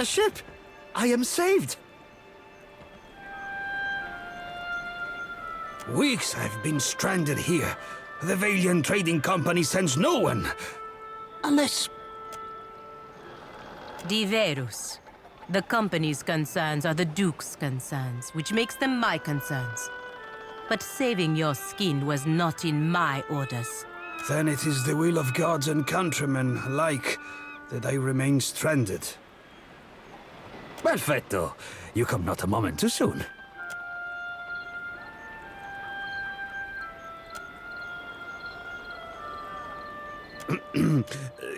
A ship! I am saved! Weeks I've been stranded here. The Valiant Trading Company sends no one. Unless... Diverus. The company's concerns are the Duke's concerns, which makes them my concerns. But saving your skin was not in my orders. Then it is the will of gods and countrymen alike that I remain stranded. Perfetto. You come not a moment too soon.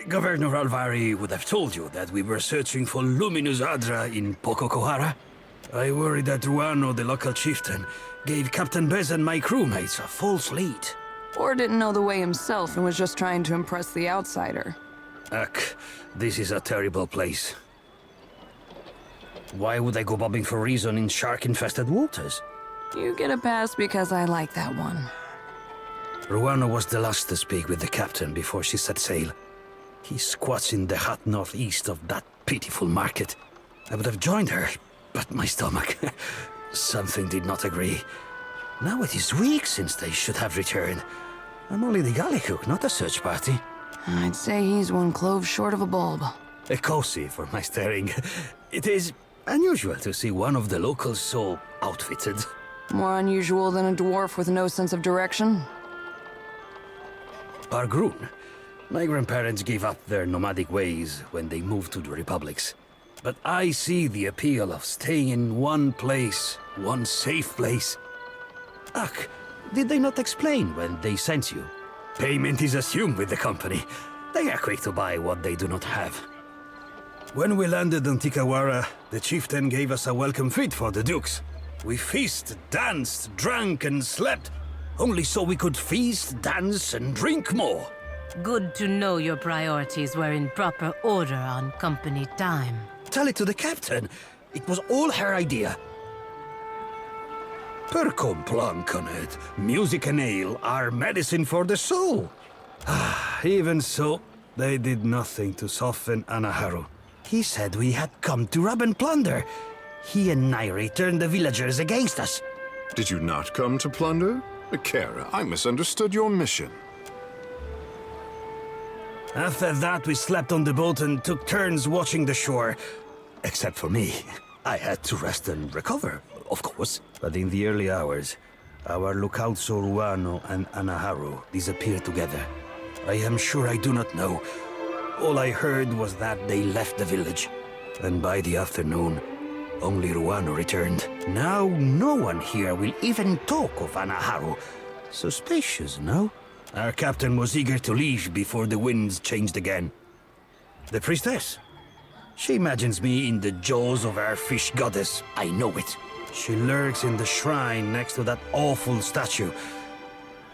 Governor Alvari would have told you that we were searching for Luminous Adra in Poko-Kahara. I worry that Ruano, the local chieftain, gave Captain Bez and my crewmates a false lead. Or didn't know the way himself and was just trying to impress the outsider. Ugh, this is a terrible place. Why would I go bobbing for reason in shark-infested waters? You get a pass because I like that one. Ruano was the last to speak with the captain before she set sail. He squats in the hot northeast of that pitiful market. I would have joined her, but my stomach... something did not agree. Now it is weeks since they should have returned. I'm only the galley cook, not a search party. I'd say he's one clove short of a bulb. A cozy for my staring. It is unusual to see one of the locals so outfitted. More unusual than a dwarf with no sense of direction? Bargroon. My grandparents gave up their nomadic ways when they moved to the Republics. But I see the appeal of staying in one place, one safe place. Ach, did they not explain when they sent you? Payment is assumed with the company. They are quick to buy what they do not have. When we landed on Tikawara, the chieftain gave us a welcome feast for the dukes. We feasted, danced, drank, and slept, only so we could feast, dance, and drink more. Good to know your priorities were in proper order on company time. Tell it to the captain. It was all her idea. Per complanconned, music and ale are medicine for the soul. Even so, they did nothing to soften Anaharu. He said we had come to rob and plunder. He and Nairi turned the villagers against us. Did you not come to plunder? Kara, I misunderstood your mission. After that, we slept on the boat and took turns watching the shore. Except for me. I had to rest and recover, of course. But in the early hours, our lookout saw Ruano and Anaharu disappear together. I am sure I do not know. All I heard was that they left the village. And by the afternoon, only Ruano returned. Now no one here will even talk of Anaharu. Suspicious, no? Our captain was eager to leave before the winds changed again. The priestess? She imagines me in the jaws of our fish goddess. I know it. She lurks in the shrine next to that awful statue.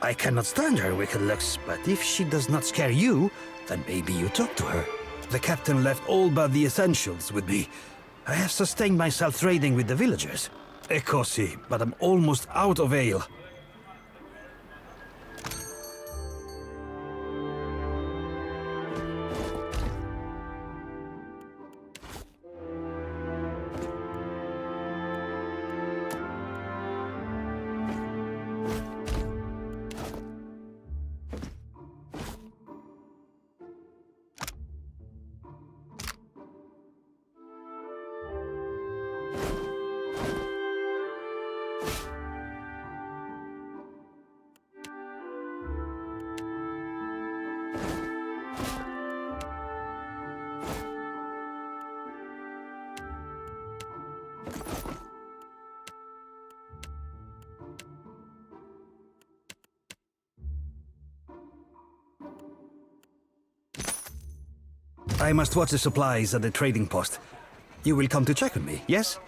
I cannot stand her wicked looks, but if she does not scare you, then maybe you talk to her. The captain left all but the essentials with me. I have sustained myself trading with the villagers. Ekosi, but I'm almost out of ale. I must watch the supplies at the trading post. You will come to check on me, yes?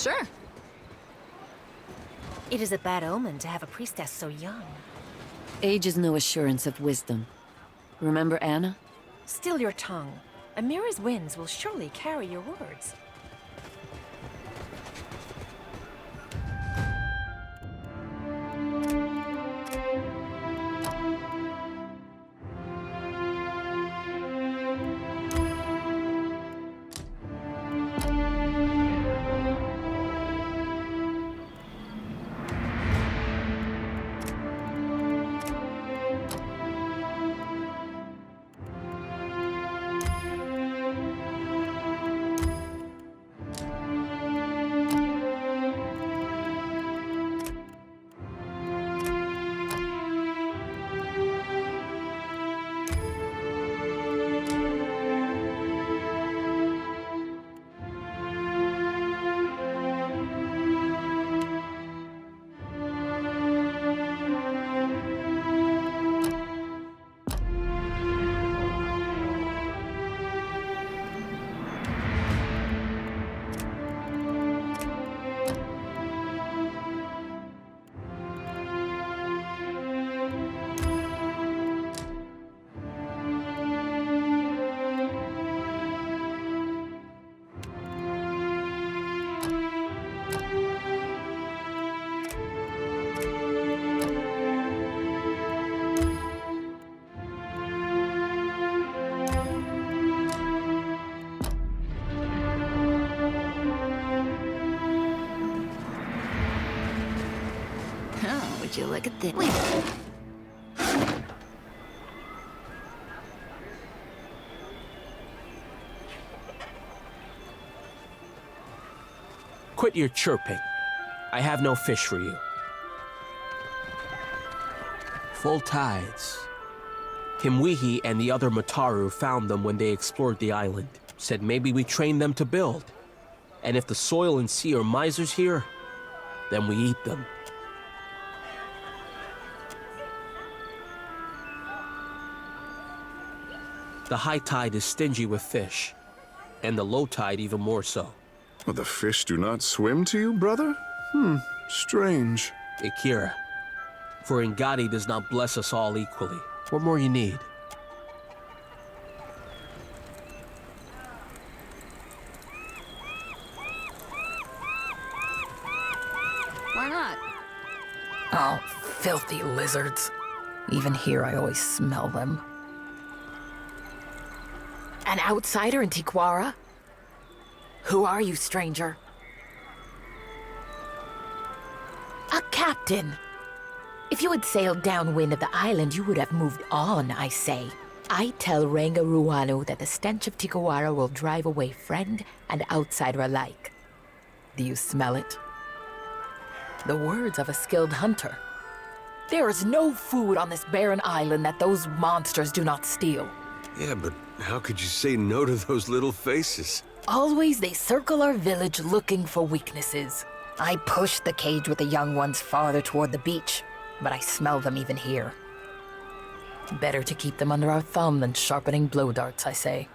Sure. It is a bad omen to have a priestess so young. Age is no assurance of wisdom. Remember Anna? Still your tongue. Amira's winds will surely carry your words. Would you look at this? Quit your chirping. I have no fish for you. Full tides. Himwihi and the other Mataru found them when they explored the island. Said maybe we train them to build. And if the soil and sea are misers here, then we eat them. The high tide is stingy with fish, and the low tide even more so. Well, the fish do not swim to you, brother? Strange. Akira, for Ngati does not bless us all equally. What more you need? Why not? Oh, filthy lizards. Even here, I always smell them. An outsider in Tiquara? Who are you, stranger? A captain. If you had sailed downwind of the island, you would have moved on, I say. I tell Ranga Ruanu that the stench of Tiquara will drive away friend and outsider alike. Do you smell it? The words of a skilled hunter. There is no food on this barren island that those monsters do not steal. Yeah, but how could you say no to those little faces? Always they circle our village looking for weaknesses. I push the cage with the young ones farther toward the beach, but I smell them even here. Better to keep them under our thumb than sharpening blow darts, I say.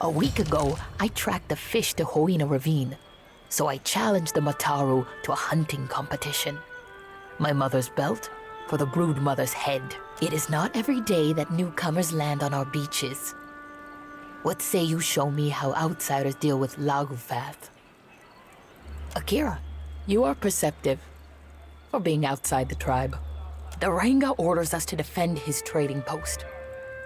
A week ago, I tracked the fish to Hoina Ravine, so I challenged the Mataru to a hunting competition. My mother's belt for the brood mother's head. It is not every day that newcomers land on our beaches. What say you show me how outsiders deal with Lagufath? Akira, you are perceptive for being outside the tribe. The Ranga orders us to defend his trading post.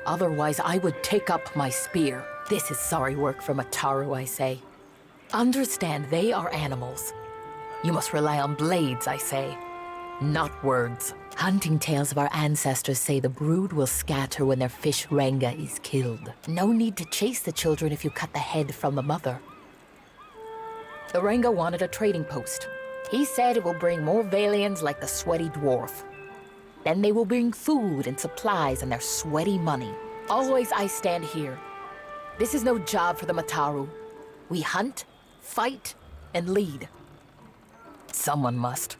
Otherwise, I would take up my spear. This is sorry work for Mataru, I say. Understand they are animals. You must rely on blades, I say, not words. Hunting tales of our ancestors say the brood will scatter when their fish Ranga is killed. No need to chase the children if you cut the head from the mother. The Ranga wanted a trading post. He said it will bring more Valians like the sweaty dwarf. Then they will bring food and supplies and their sweaty money. Always I stand here. This is no job for the Mataru. We hunt, fight, and lead. Someone must.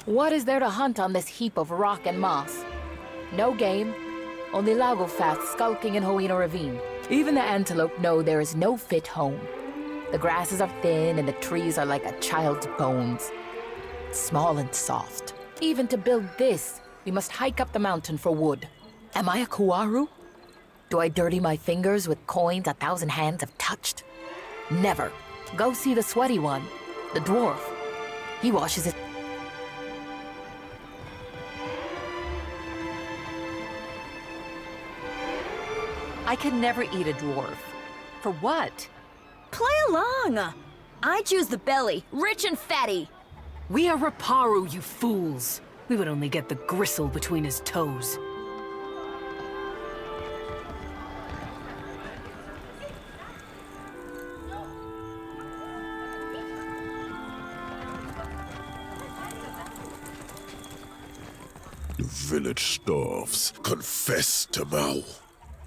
What is there to hunt on this heap of rock and moss? No game, only Lagofath skulking in Hoina Ravine. Even the antelope know there is no fit home. The grasses are thin and the trees are like a child's bones. Small and soft. Even to build this, we must hike up the mountain for wood. Am I a Kuaru? Do I dirty my fingers with coins 1,000 hands have touched? Never. Go see the sweaty one, the dwarf. He washes his... I could never eat a dwarf. For what? Play along! I choose the belly, rich and fatty. We are Raparu, you fools. We would only get the gristle between his toes. The village starves. Confess, Tamao.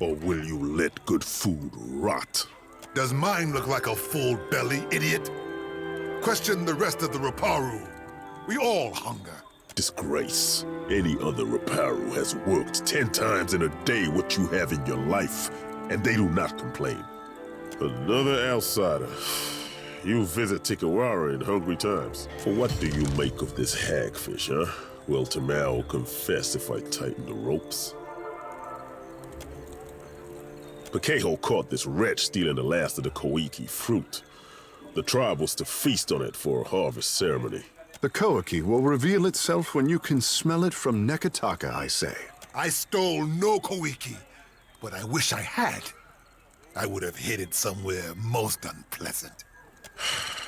Or will you let good food rot? Does mine look like a full belly, idiot? Question the rest of the Raparu. We all hunger. Disgrace. Any other Raparu has worked 10 times in a day what you have in your life, and they do not complain. Another outsider. You visit Tikawara in hungry times. For what do you make of this hagfish, huh? Will Tamao confess if I tighten the ropes? Pakeho caught this wretch stealing the last of the koiki fruit. The tribe was to feast on it for a harvest ceremony. The koiki will reveal itself when you can smell it from Nekataka, I say. I stole no koiki, but I wish I had. I would have hid it somewhere most unpleasant.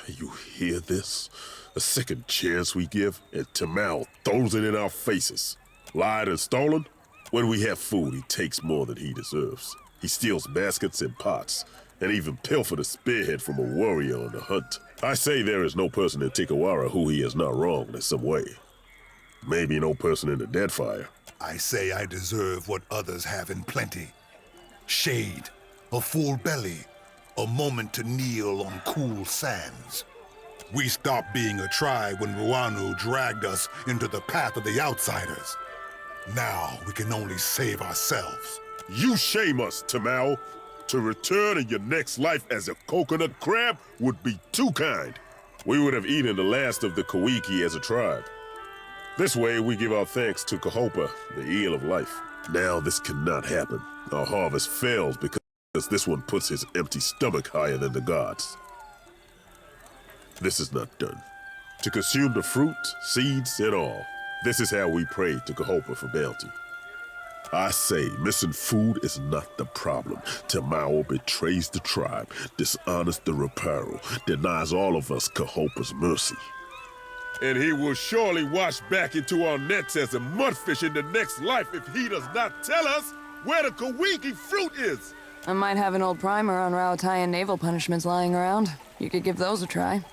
You hear this? A second chance we give, and Tamao throws it in our faces. Lied and stolen? When we have food, he takes more than he deserves. He steals baskets and pots, and even pilfered a spearhead from a warrior on the hunt. I say there is no person in Tikawara who he has not wronged in some way. Maybe no person in the Deadfire. I say I deserve what others have in plenty. Shade, a full belly, a moment to kneel on cool sands. We stopped being a tribe when Ruanu dragged us into the path of the outsiders. Now we can only save ourselves. You shame us, Tamao. To return in your next life as a coconut crab would be too kind. We would have eaten the last of the Koiki as a tribe. This way, we give our thanks to Kahopa, the eel of life. Now this cannot happen. Our harvest fails because this one puts his empty stomach higher than the gods. This is not done. To consume the fruit, seeds, and all. This is how we pray to Kahopa for bounty. I say missing food is not the problem. Tamao betrays the tribe, dishonors the Raparu, denies all of us Kahopa's mercy. And he will surely wash back into our nets as a mudfish in the next life if he does not tell us where the Kawiki fruit is. I might have an old primer on Raotayan naval punishments lying around. You could give those a try.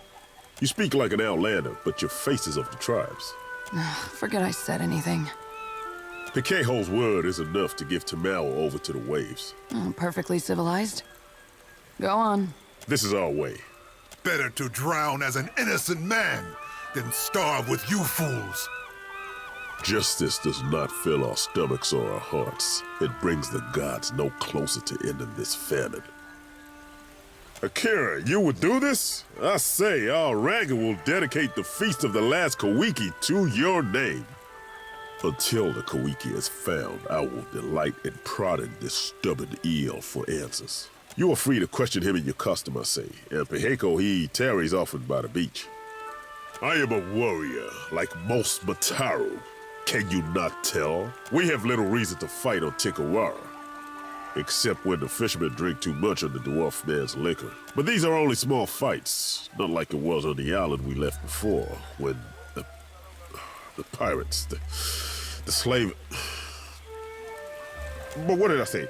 You speak like an outlander, but your face is of the tribes. Forget I said anything. Pakeho's word is enough to give Tamao over to the waves. Oh, perfectly civilized. Go on. This is our way. Better to drown as an innocent man than starve with you fools. Justice does not fill our stomachs or our hearts. It brings the gods no closer to ending this famine. Akira, you would do this? I say, our Raga will dedicate the Feast of the Last Kawiki to your name. Until the Kawiki is found, I will delight in prodding this stubborn eel for answers. You are free to question him in your custom, I say, and Peheko he tarries often by the beach. I am a warrior, like most Mataru. Can you not tell? We have little reason to fight on Tikawara. Except when the fishermen drink too much of the dwarf man's liquor. But these are only small fights, not like it was on the island we left before, when the pirates, the slave... But what did I say?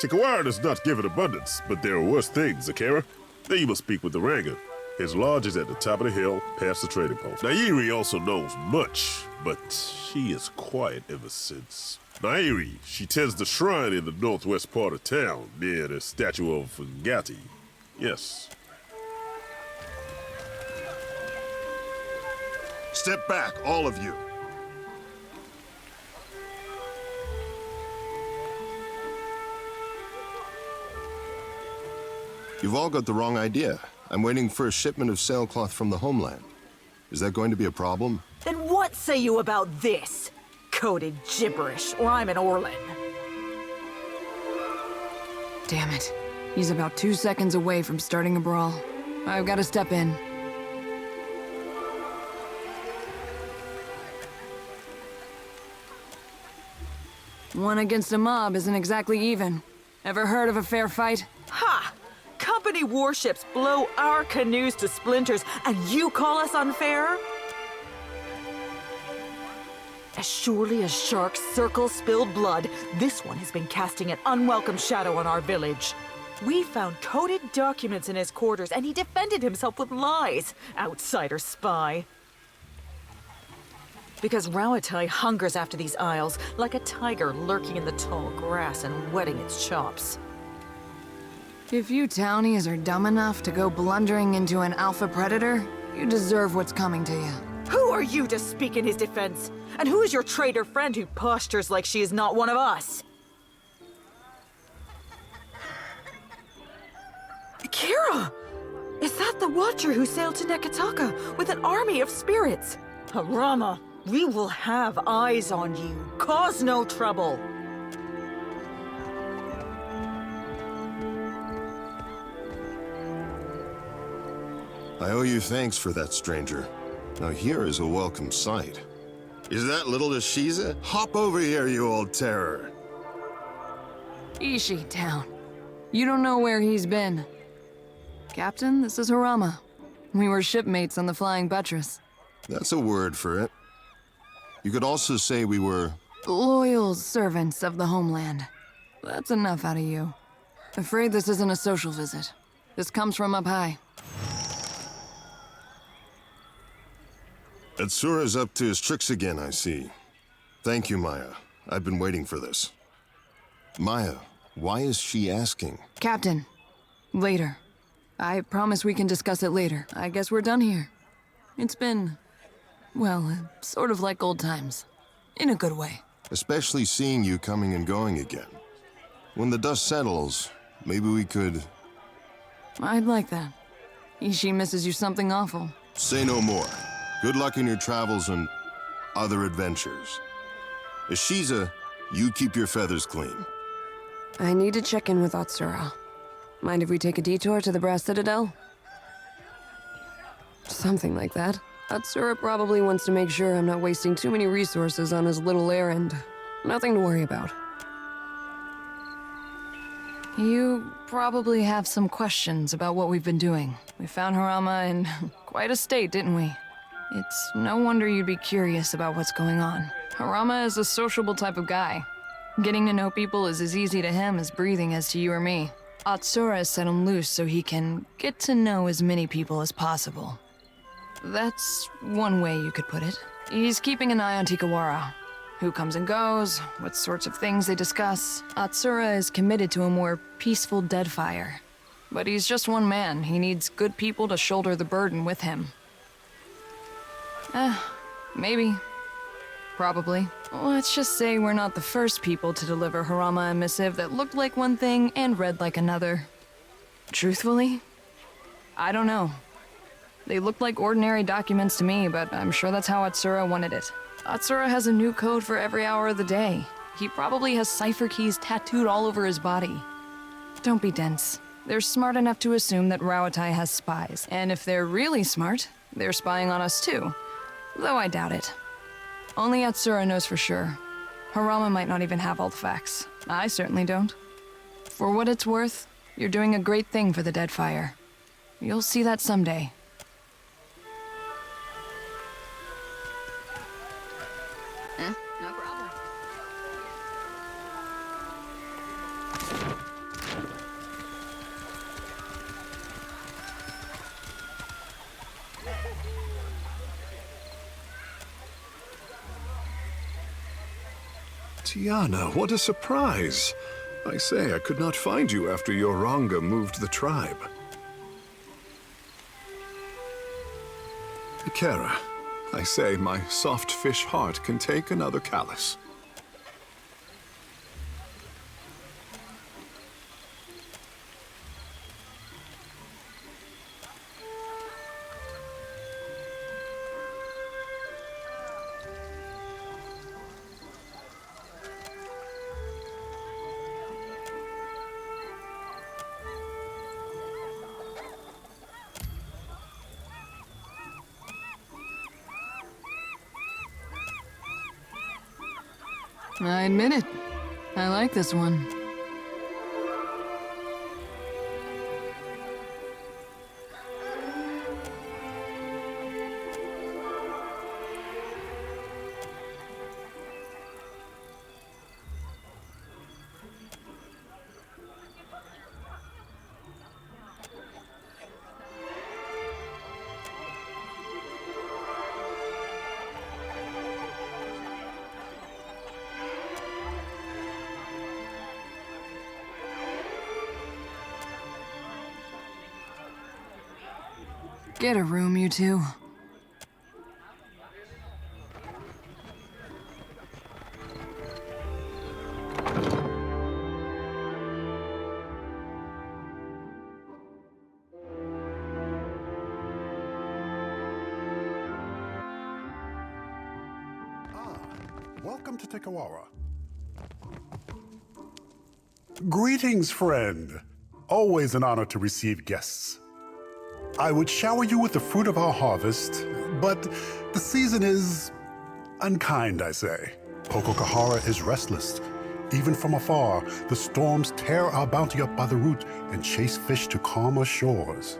Tikawara does not give in abundance, but there are worse things, Akira. Then you must speak with the Ranger. His lodge is at the top of the hill, past the trading post. Nairi also knows much, but she is quiet ever since. Nairi, she tends the shrine in the northwest part of town, near the statue of Ngati. Yes. Step back, all of you. You've all got the wrong idea. I'm waiting for a shipment of sailcloth from the homeland. Is that going to be a problem? Then what say you about this? Coded gibberish, or I'm an Orlin. Damn it. He's about 2 seconds away from starting a brawl. I've got to step in. One against a mob isn't exactly even. Ever heard of a fair fight? Ha! Company warships blow our canoes to splinters, and you call us unfair? As surely as sharks circle spilled blood, this one has been casting an unwelcome shadow on our village. We found coded documents in his quarters, and he defended himself with lies. Outsider spy. Because Rauatai hungers after these isles, like a tiger lurking in the tall grass and whetting its chops. If you townies are dumb enough to go blundering into an alpha predator, you deserve what's coming to you. Who are you to speak in his defense? And who is your traitor friend who postures like she is not one of us? Kira! Is that the Watcher who sailed to Nekataka with an army of spirits? Harama, we will have eyes on you. Cause no trouble. I owe you thanks for that, stranger. Now here is a welcome sight. Is that little Ashiza? Hop over here, you old terror. Ishi town. You don't know where he's been. Captain, this is Harama. We were shipmates on the Flying Buttress. That's a word for it. You could also say we were... loyal servants of the homeland. That's enough out of you. Afraid this isn't a social visit. This comes from up high. Atsura's up to his tricks again, I see. Thank you, Maya. I've been waiting for this. Maya, why is she asking? Captain, later. I promise we can discuss it later. I guess we're done here. It's been, well, sort of like old times. In a good way. Especially seeing you coming and going again. When the dust settles, maybe we could... I'd like that. Ishi misses you something awful. Say no more. Good luck in your travels and other adventures. Ashiza, you keep your feathers clean. I need to check in with Atsura. Mind if we take a detour to the Brass Citadel? Something like that. Atsura probably wants to make sure I'm not wasting too many resources on his little errand. Nothing to worry about. You probably have some questions about what we've been doing. We found Harama in quite a state, didn't we? It's no wonder you'd be curious about what's going on. Harama is a sociable type of guy. Getting to know people is as easy to him as breathing is to you or me. Atsura set him loose so he can get to know as many people as possible. That's one way you could put it. He's keeping an eye on Tikawara. Who comes and goes, what sorts of things they discuss. Atsura is committed to a more peaceful Deadfire. But he's just one man. He needs good people to shoulder the burden with him. Maybe. Probably. Let's just say we're not the first people to deliver Harama a missive that looked like one thing and read like another. Truthfully, I don't know. They looked like ordinary documents to me, but I'm sure that's how Atsura wanted it. Atsura has a new code for every hour of the day. He probably has cipher keys tattooed all over his body. Don't be dense. They're smart enough to assume that Rauatai has spies, and if they're really smart, they're spying on us too. Though I doubt it. Only Atsura knows for sure. Harama might not even have all the facts. I certainly don't. For what it's worth, you're doing a great thing for the Deadfire. You'll see that someday. No problem. Tiana, what a surprise! I say, I could not find you after Yoranga moved the tribe. Kara, I say, my soft fish heart can take another callus. I admit it. I like this one. Get a room, you two. Welcome to Tekawara. Greetings, friend. Always an honor to receive guests. I would shower you with the fruit of our harvest, but the season is unkind, I say. Poko-Kahara is restless. Even from afar, the storms tear our bounty up by the root and chase fish to calmer shores.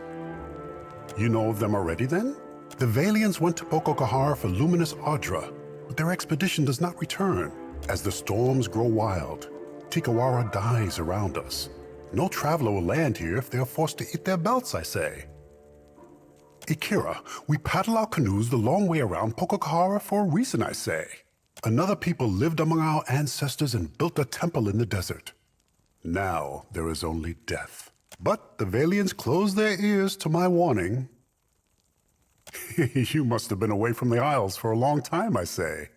You know of them already, then? The Valians went to Poko-Kahara for luminous Ardra, but their expedition does not return. As the storms grow wild, Tekawara dies around us. No traveler will land here if they are forced to eat their belts, I say. Ikira, we paddle our canoes the long way around Poko-Kahara for a reason, I say. Another people lived among our ancestors and built a temple in the desert. Now there is only death. But the Valians closed their ears to my warning. You must have been away from the Isles for a long time, I say.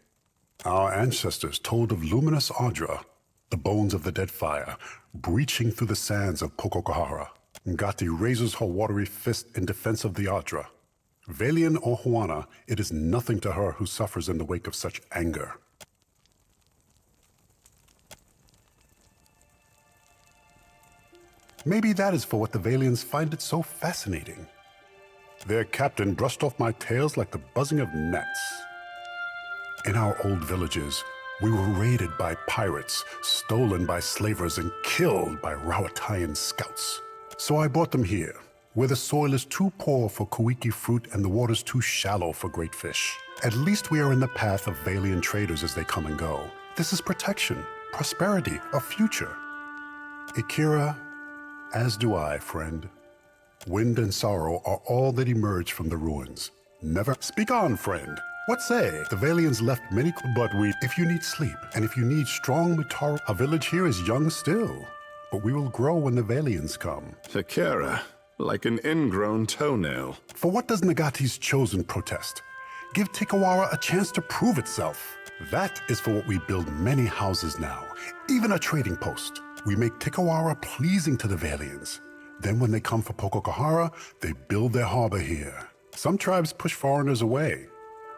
Our ancestors told of luminous Ardra, the bones of the Deadfire, breaching through the sands of Poko-Kahara. Ngati raises her watery fist in defense of the Ardra. Valian or Huana, it is nothing to her who suffers in the wake of such anger. Maybe that is for what the Valians find it so fascinating. Their captain brushed off my tails like the buzzing of gnats. In our old villages, we were raided by pirates, stolen by slavers, and killed by Rawatayan scouts. So I brought them here, where the soil is too poor for Kuiki fruit and the waters too shallow for great fish. At least we are in the path of Valian traders as they come and go. This is protection, prosperity, a future. Ikira, as do I, friend. Wind and sorrow are all that emerge from the ruins. Never speak on, friend. What say? The Valians left many, but if you need sleep, and if you need strong Mutaru, our village here is young still. But we will grow when the Valians come. Takara, like an ingrown toenail. For what does Nagati's chosen protest? Give Tekawara a chance to prove itself. That is for what we build many houses now, even a trading post. We make Tekawara pleasing to the Valians. Then when they come for Poko-Kahara, they build their harbor here. Some tribes push foreigners away,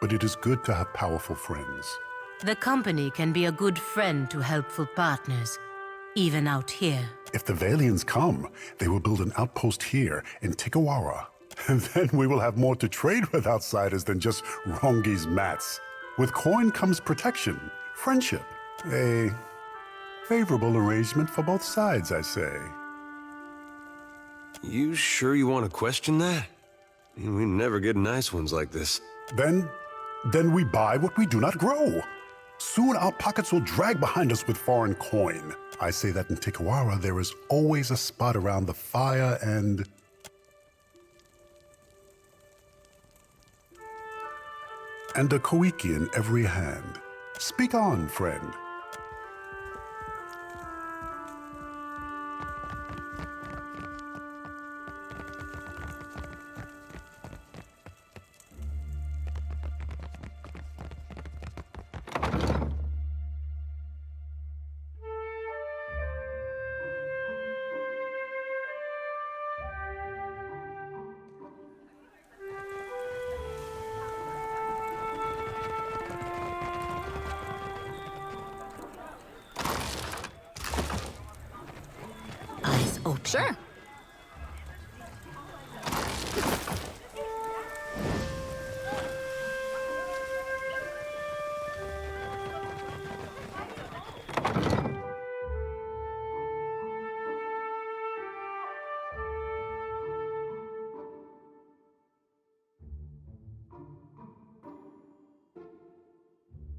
but it is good to have powerful friends. The company can be a good friend to helpful partners, even out here. If the Valians come, they will build an outpost here in Tekawara. And then we will have more to trade with outsiders than just Rongi's mats. With coin comes protection, friendship, a favorable arrangement for both sides, I say. You sure you want to question that? We never get nice ones like this. Then we buy what we do not grow. Soon our pockets will drag behind us with foreign coin. I say that in Tekawara there is always a spot around the fire and... and a koiki in every hand. Speak on, friend. Sure.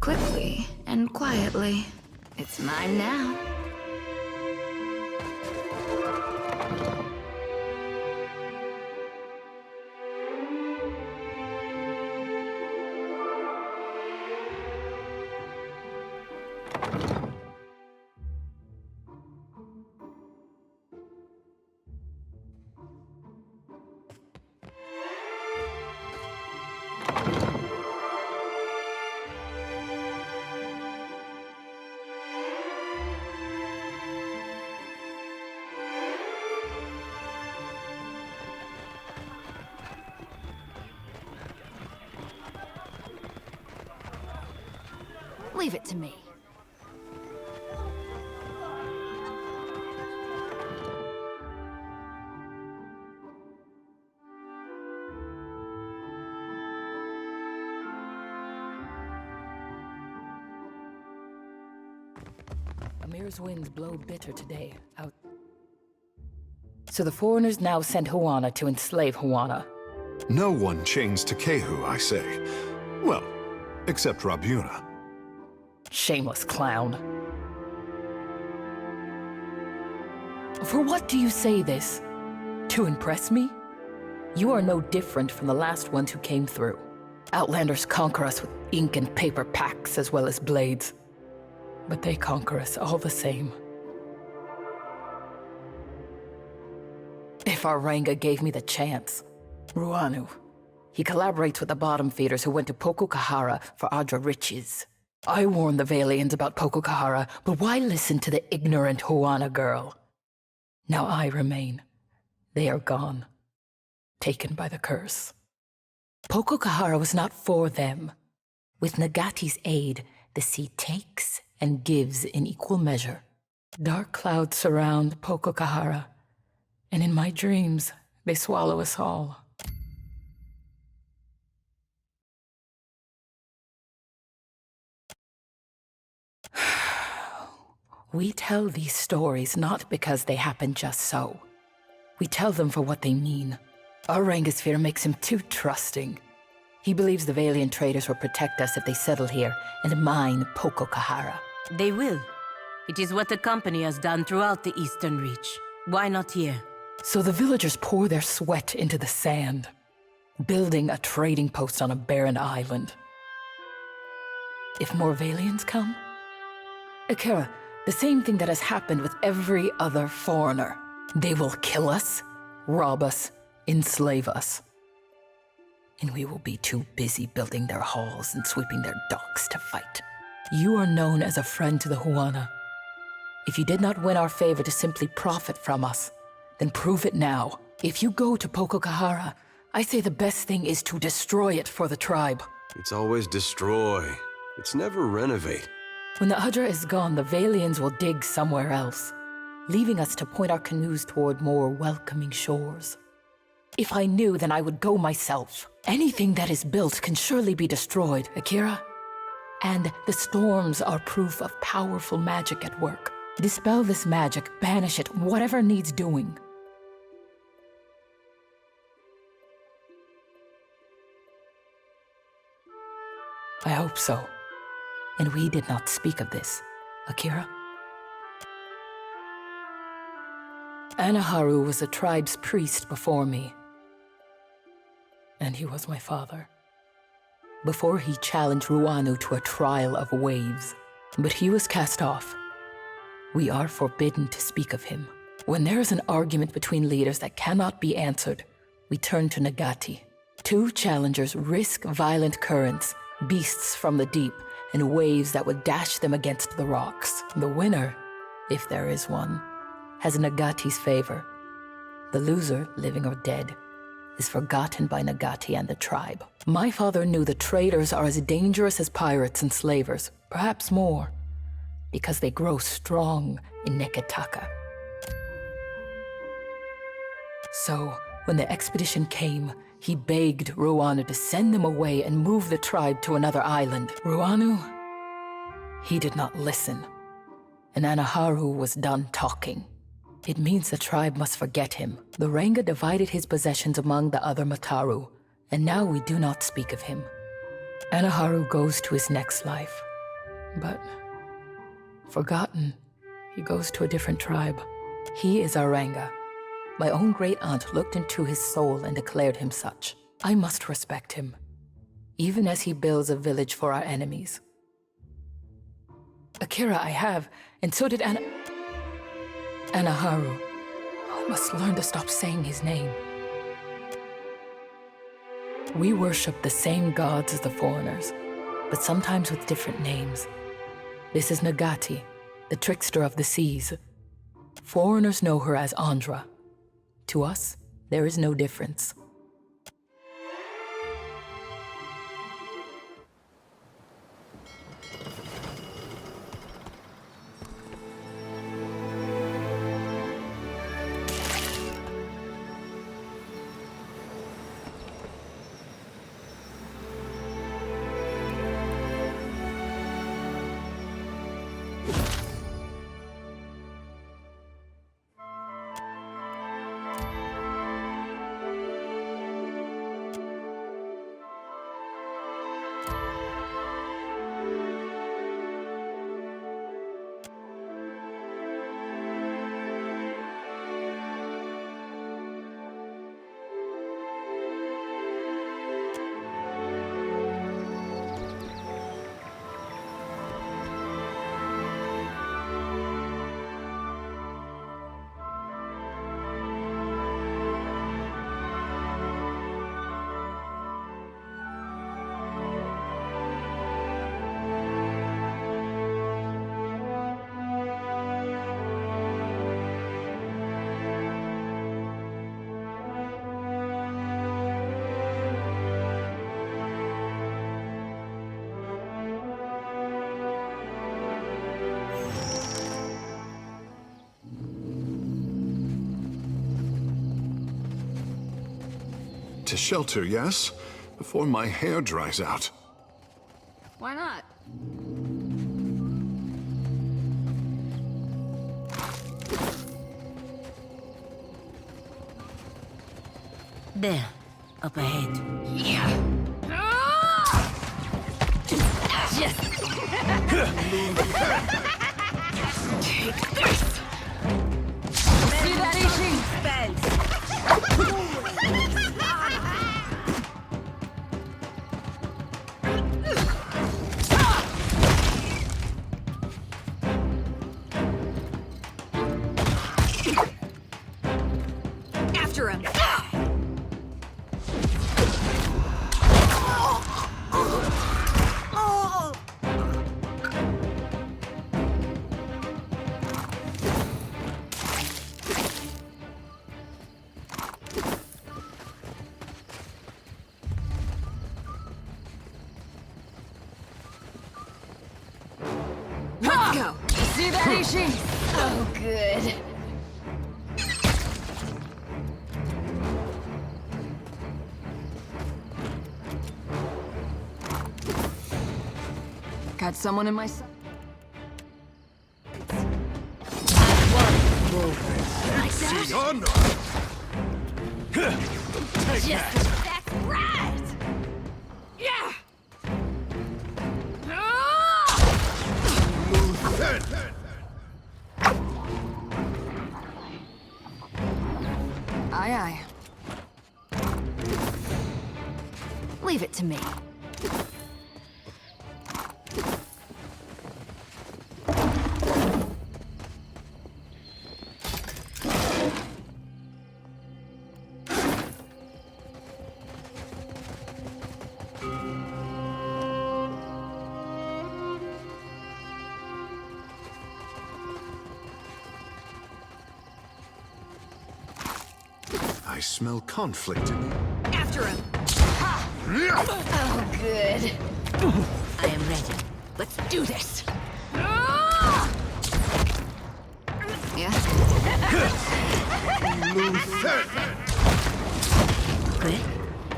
Quickly and quietly. It's mine now. Leave it to me. Amir's winds blow bitter today, out. So the foreigners now send Huana to enslave Huana. No one chains to Kehu, I say. Well, except Rabuna. Shameless clown. For what do you say this? To impress me? You are no different from the last ones who came through. Outlanders conquer us with ink and paper packs as well as blades. But they conquer us all the same. If our Ranga gave me the chance. Ruanu. He collaborates with the bottom feeders who went to Poko-Kahara for Adra riches. I warned the Valians about Poko-Kahara, but why listen to the ignorant Huana girl? Now I remain. They are gone. Taken by the curse. Poko-Kahara was not for them. With Nagati's aid, the sea takes and gives in equal measure. Dark clouds surround Poko-Kahara, and in my dreams, they swallow us all. We tell these stories not because they happen just so. We tell them for what they mean. Our Rangosphere makes him too trusting. He believes the Valiant traders will protect us if they settle here and mine Poko-Kahara. They will. It is what the company has done throughout the Eastern Reach. Why not here? So the villagers pour their sweat into the sand, building a trading post on a barren island. If more Valians come? Akira, the same thing that has happened with every other foreigner. They will kill us, rob us, enslave us. And we will be too busy building their halls and sweeping their docks to fight. You are known as a friend to the Huana. If you did not win our favor to simply profit from us, then prove it now. If you go to Poko-Kahara, I say the best thing is to destroy it for the tribe. It's always destroy. It's never renovate. When the Hydra is gone, the Valians will dig somewhere else, leaving us to point our canoes toward more welcoming shores. If I knew, then I would go myself. Anything that is built can surely be destroyed, Akira. And the storms are proof of powerful magic at work. Dispel this magic, banish it, whatever needs doing. I hope so. And we did not speak of this, Akira. Anaharu was the tribe's priest before me. And he was my father. Before he challenged Ruanu to a trial of waves. But he was cast off. We are forbidden to speak of him. When there is an argument between leaders that cannot be answered, we turn to Nagati. Two challengers risk violent currents, beasts from the deep, and waves that would dash them against the rocks. The winner, if there is one, has Nagati's favor. The loser, living or dead, is forgotten by Nagati and the tribe. My father knew the traders are as dangerous as pirates and slavers, perhaps more, because they grow strong in Neketaka. So, when the expedition came, he begged Ruanu to send them away and move the tribe to another island. Ruanu, he did not listen, and Anaharu was done talking. It means the tribe must forget him. The Ranga divided his possessions among the other Mataru, and now we do not speak of him. Anaharu goes to his next life, But forgotten, he goes to a different tribe. He is Aranga. My own great aunt looked into his soul and declared him such. I must respect him, even as he builds a village for our enemies. Akira I have, and so did Anaharu. I must learn to stop saying his name. We worship the same gods as the foreigners, but sometimes with different names. This is Nagati, the trickster of the seas. Foreigners know her as Andra. To us, there is no difference. To shelter, yes? Before my hair dries out. Why not? There, up ahead. Yeah. Yes. Take this. See that, Ishi? Spells. After him. Let's go. See that, Ishi? Oh, good. Got someone in my sight. Like that? Just that's right. Yeah. Aye, aye. Leave it to me. I smell conflict in you. After him. Ha. Oh, good. I am ready. Let's do this. Yeah. Good.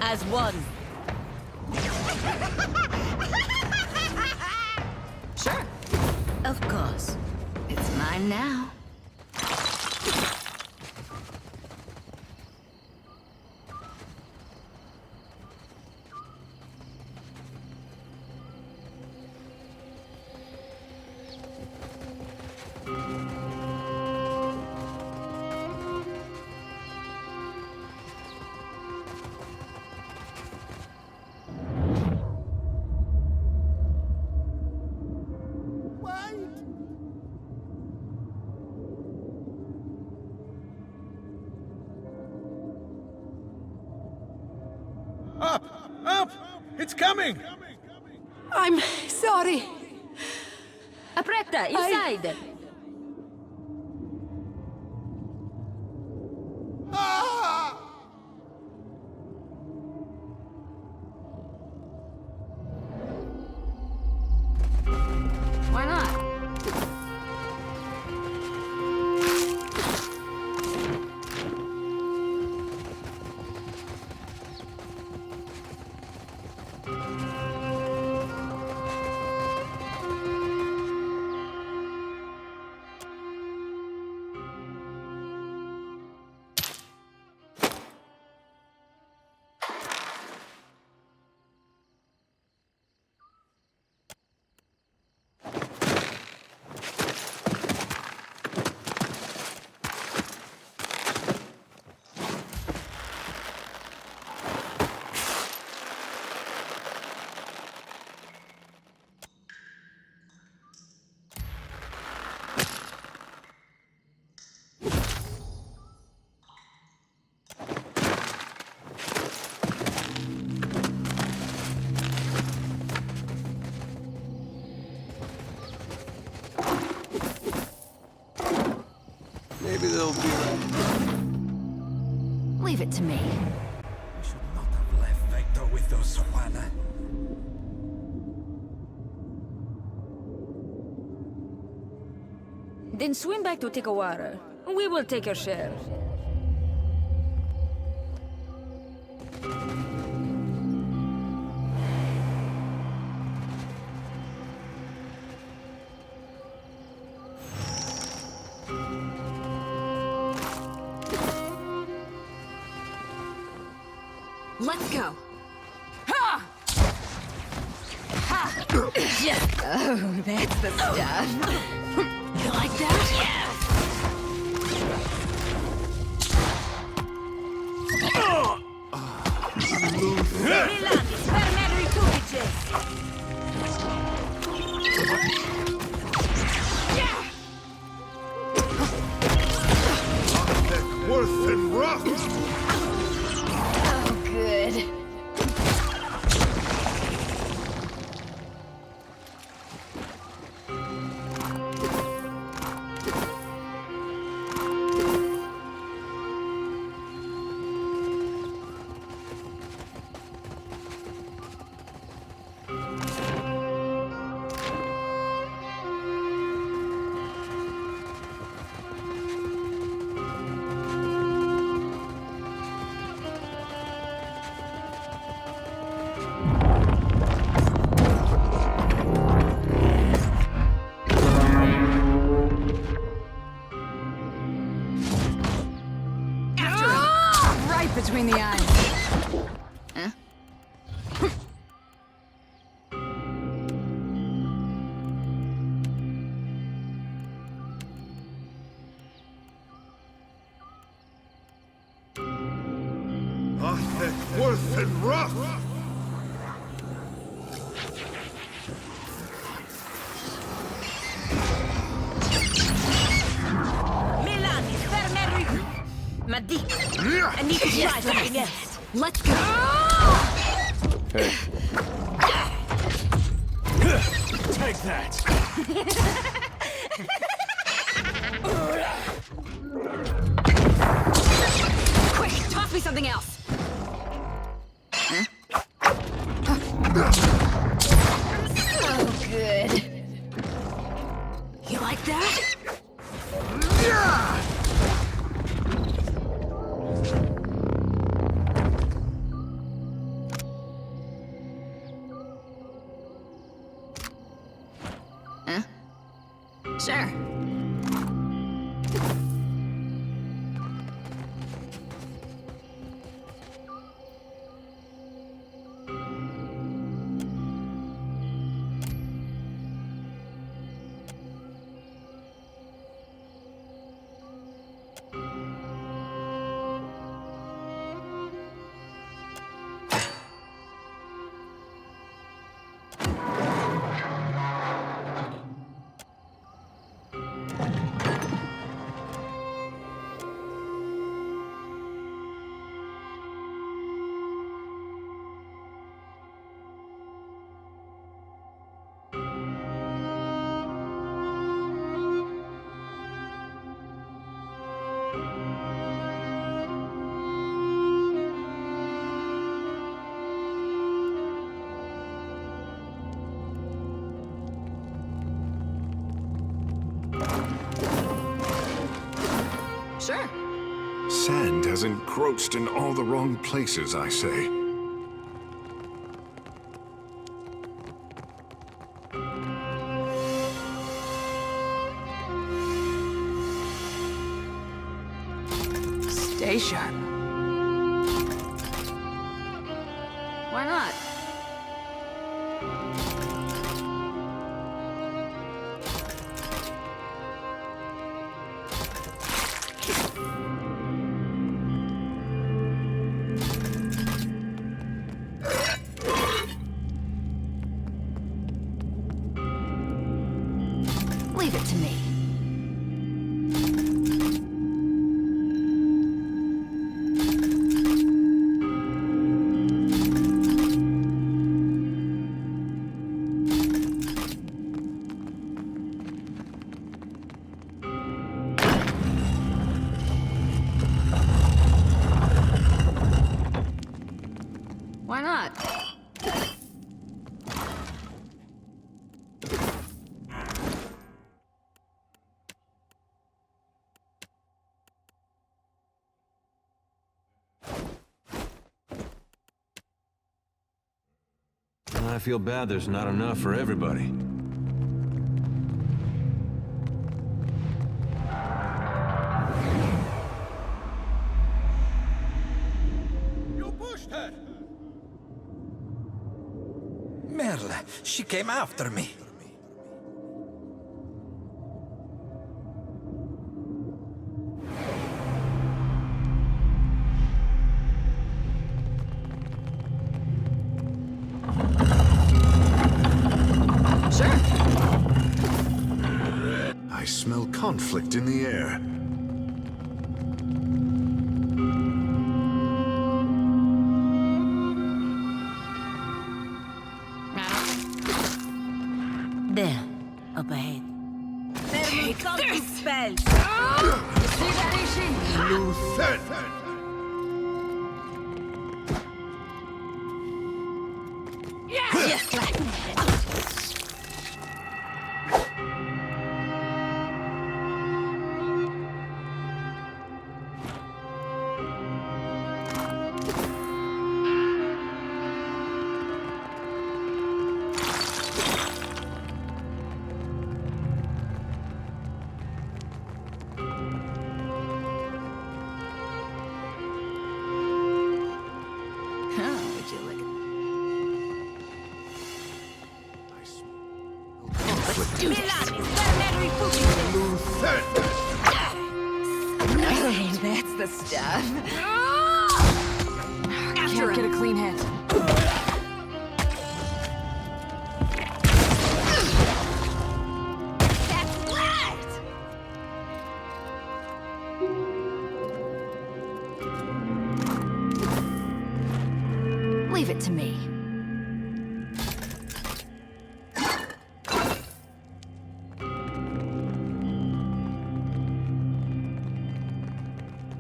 As one. Sure. Of course. It's mine now. It's coming! I'm sorry. Apretta, inside. Why not? Maybe they'll be like... Leave it to me. We should not have left Vector with those Juana. Then swim back to Poko-Kahara. We will take your share. Let's go. Ha! Ha! Oh, that's the stuff. You like that? Yes! Milani, spermeri tubices! Worth and rough! Oh, good. Between the eyes. Huh? Worth and rough! Milani, spermeri... Ma dico, I need to try something else. Let's go. Hey. Take that! Quick, toss me something else. Oh, good. You like that? Sure. Sure. Sand has encroached in all the wrong places, I say. Stay sharp. Why not? Leave it to me. Why not? I feel bad there's not enough for everybody. You pushed her! Merle, she came after me. I smell conflict in the air. There, up ahead. Take this! Spells. See that, Ishi? Lucet! Yes, like That's the stuff. Can't get a clean hit. that's left! Leave it to me.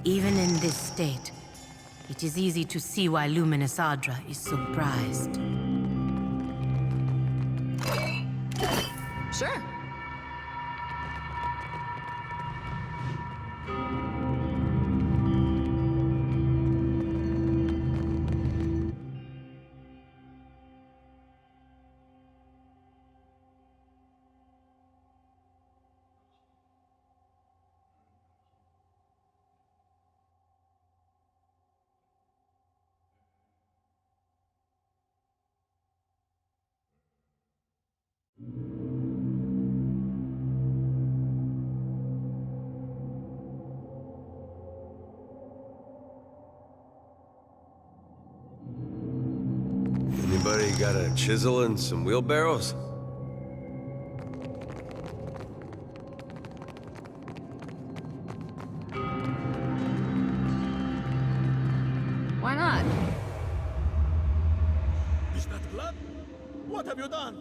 Even in this state, it is easy to see why Luminous Adra is so prized. Sure. Anybody got a chisel and some wheelbarrows? Why not? Is that blood? What have you done?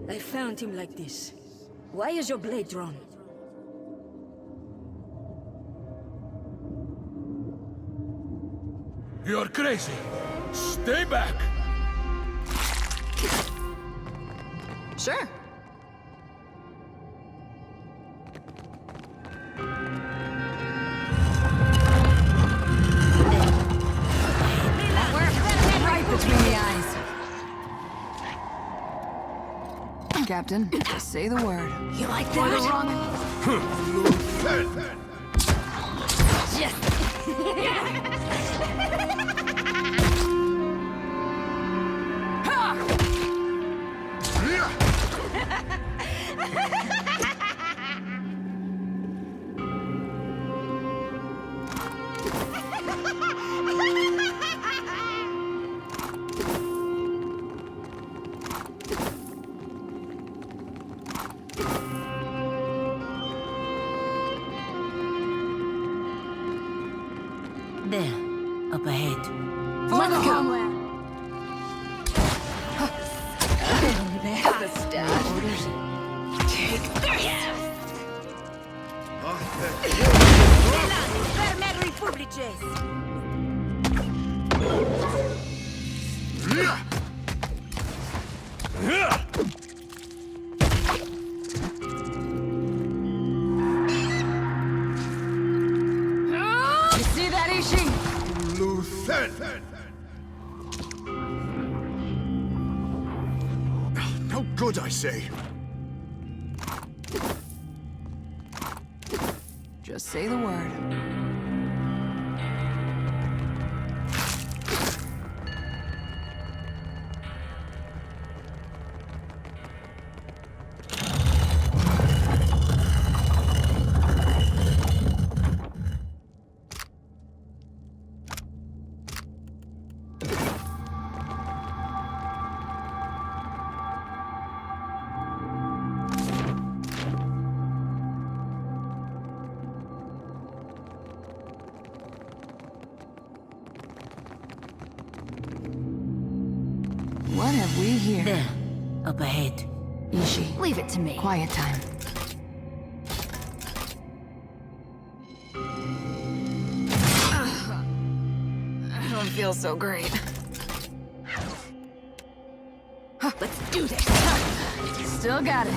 I found him like this. Why is your blade drawn? You're crazy. Stay back! Sure. Captain, just say the word. You like Or the that? wrong... There, up ahead. For the homeland! That's the stat. Take this! Fermer Republices! You see that, Ishi? No good, I say. Just say the word. What have we here? There, up ahead. Ishi. Leave it to me. Quiet time. I don't feel so great. Let's do this! Still got it.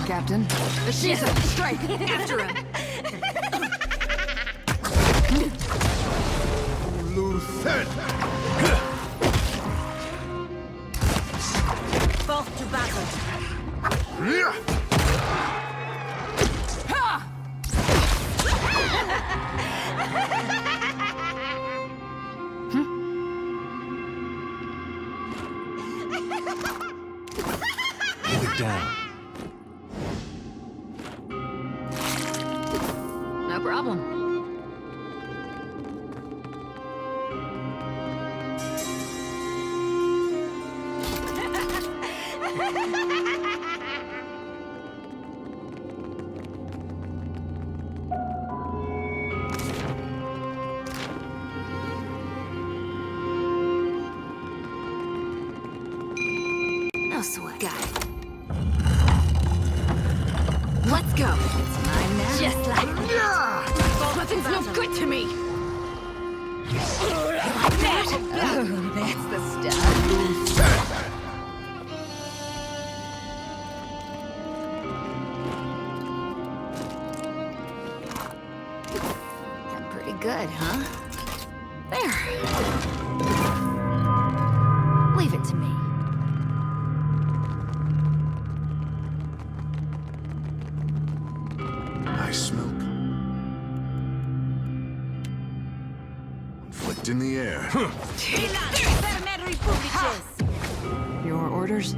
Captain. She's a strike! After him! Both to battle! Get it down. No problem. No sweat. Got it. Let's go! It's mine now. Just like nothing's no good to me! Like that! Oh, that's the stuff. I'm pretty good, huh? There. Leave it to me. Nice smoke. Flicked in the air. Your orders? I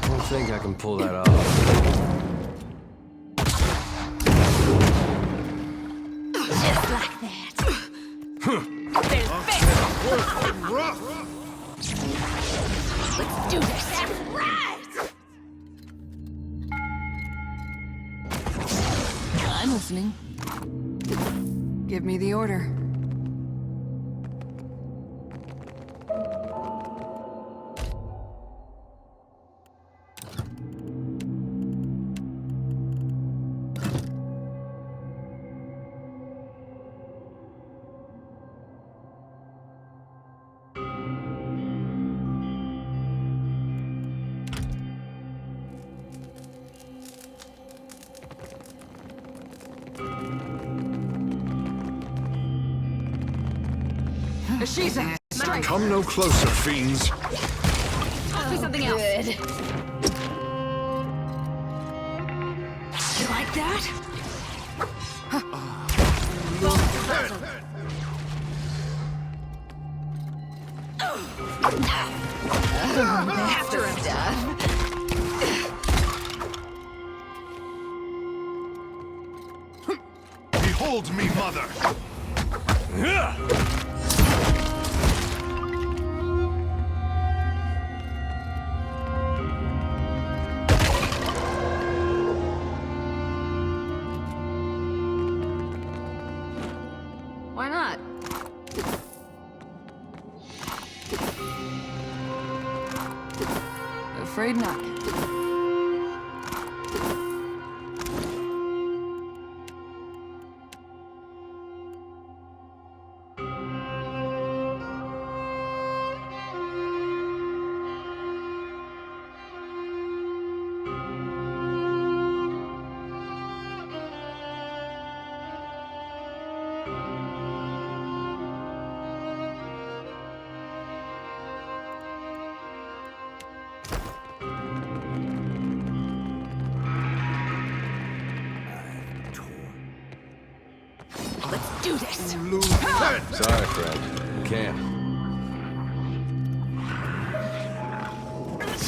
don't think I can pull that off. Just like that. Let's do this. That's right. I'm listening. Give me the order. Ashiza, strike! Come no closer, fiends. Ask me something else. Good. You like that? After stuff. Behold me, mother! Why not? Afraid not. Let's do this. Sorry, friend. Can't.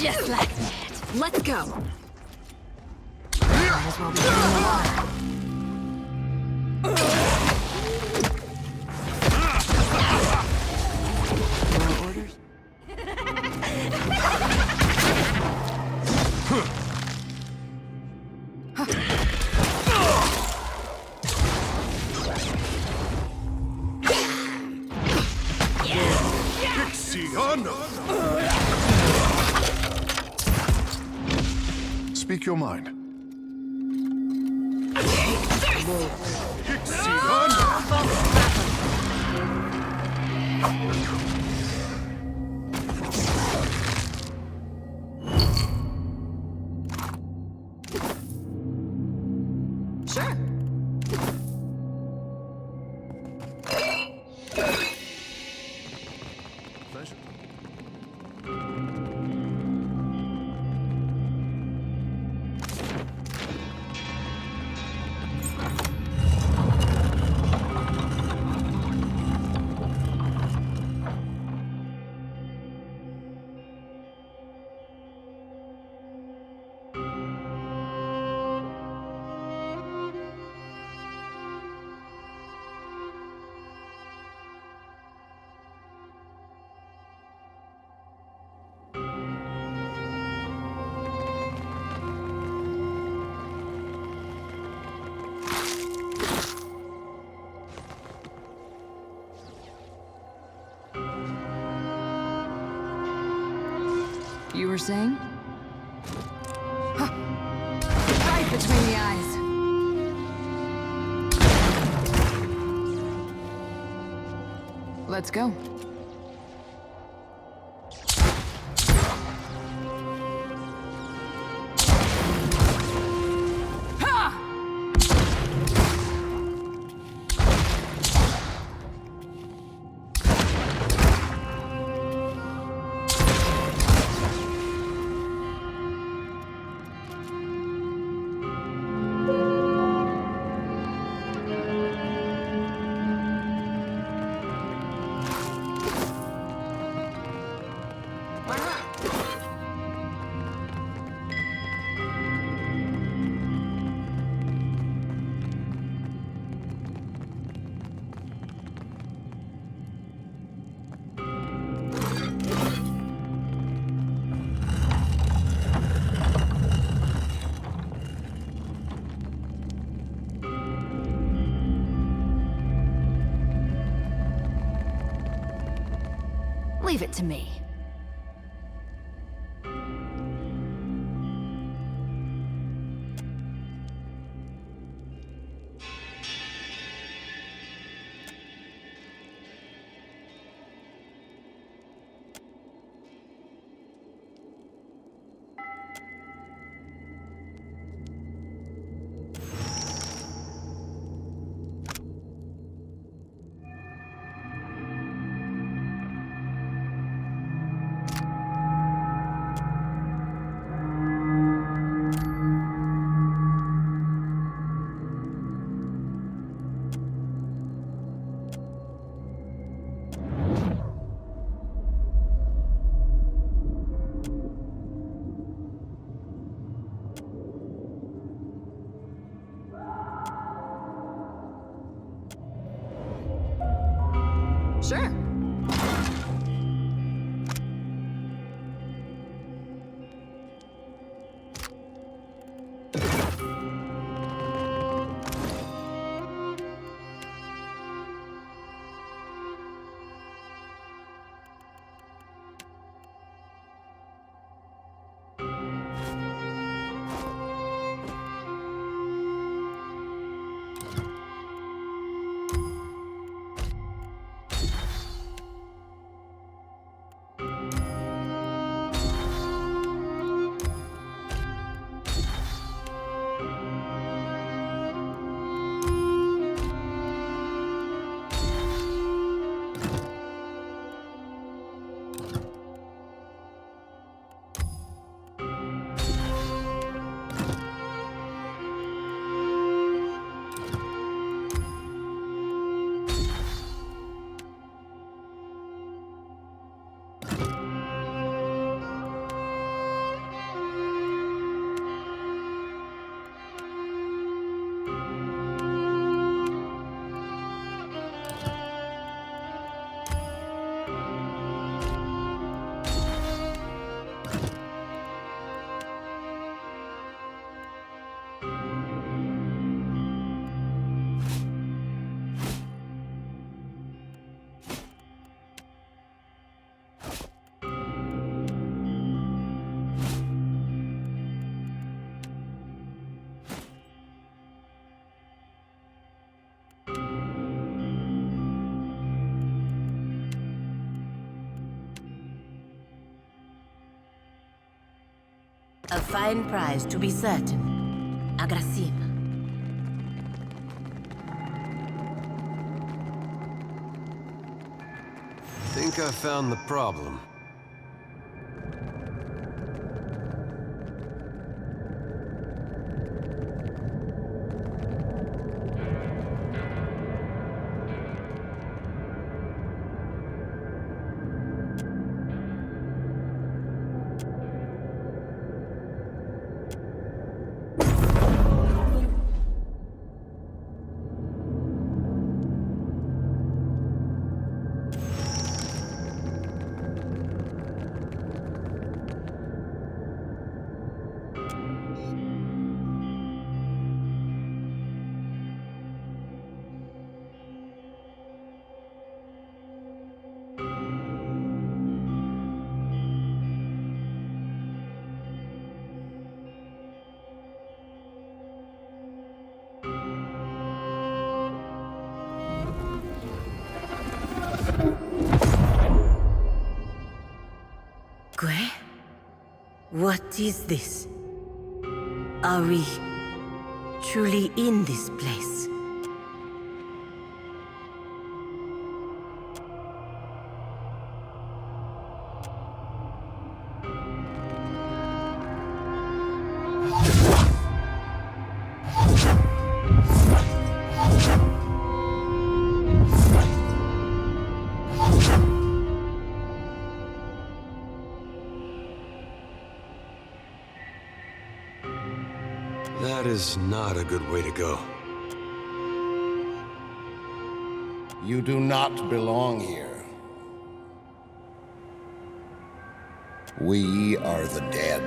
Just like that. Let's go. Might as well be getting the water. More orders? Speak your mind. Sure. Pleasure. You were saying? Huh. Right between the eyes. Let's go. Leave it to me. Sure. A fine prize, to be certain. Agrasim. Think I found the problem. Gwe? What is this? Are we truly in this place? That is not a good way to go. You do not belong here. We are the dead.